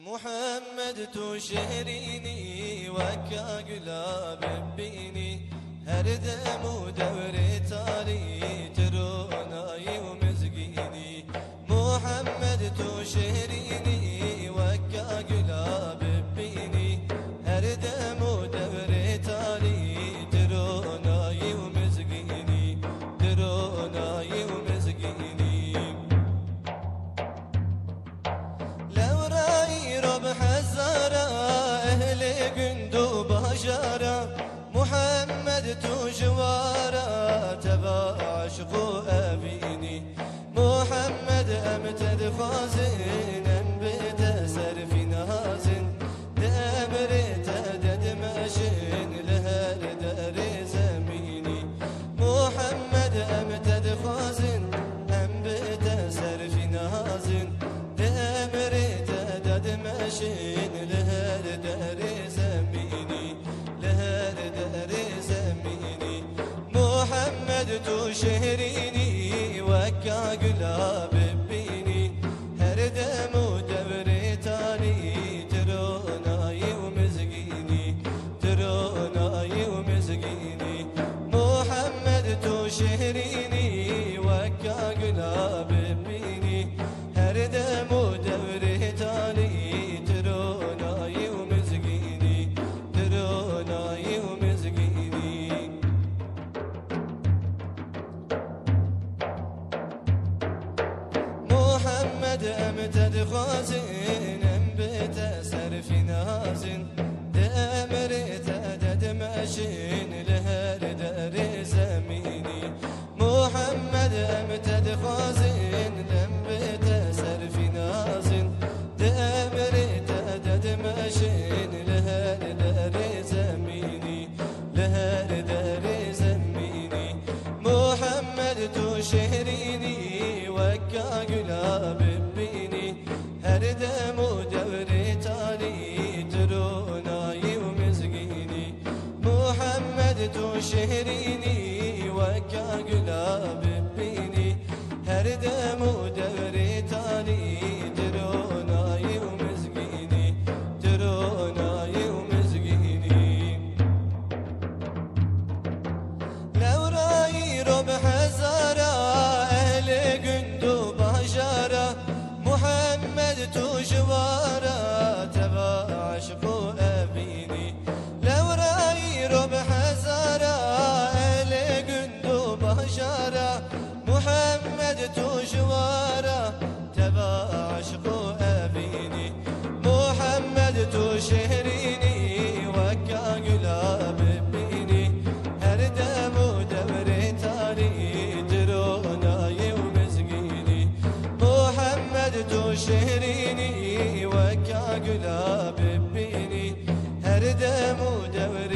محمد تو شهريني وكا قلاب بيني هردم ودور تالي تروناي ومزقيني. محمد تو شهريني وكا قلاب بيني هردم ودور تالي تروناي ومزقيني تروناي ومزقيني. بحزارة أهل قندو بهجارة محمد تو جوارة تبع عشقو أبيني. محمد أمتد خازن أنبت سر في نهازن دأمرت دد ماشن لهر دار زميني. محمد أمتد خازن أنبت سر في نهازن دأمرت ماشين لهر دار زميني لهر دار زميني. محمد تو شهريني وكا قلاب بيني هردم ودور تالي تروناي ومزقيني تروناي ومزقيني. محمد تو شهريني وكا قلاب بيني هردم ودور تالي تروناي ومزقيني تروناي ومزقيني. محمد أمتد خازن أنبت سر في نازن دأمرت دد ماشين لهر دار زميني. محمد أمتد خازن أنبت سر في نازن دأمرت دد ماشين لهر دار زميني لهر دار زميني. محمد تو شهريني وكا قلاب بيني هردم ودور تالي تروناي ومزقيني. محمد تو شهريني وكا قلاب بيني هردم ودور تالي تروناي ومزقيني تروناي ومزقيني. لو راي ربح زارة أهل قندو بهجارة محمد تو جوارة تبع عشقو أبيني. لو راي ربح زارة أهل قندو بهجارة محمد تو جوارة تبع عشقو أبيني. محمد تو شهريني وكا قلاب بيني هردم ودور تالي تروناي ومزقيني. محمد تو شهريني وكا قلاب بيني هردم ودور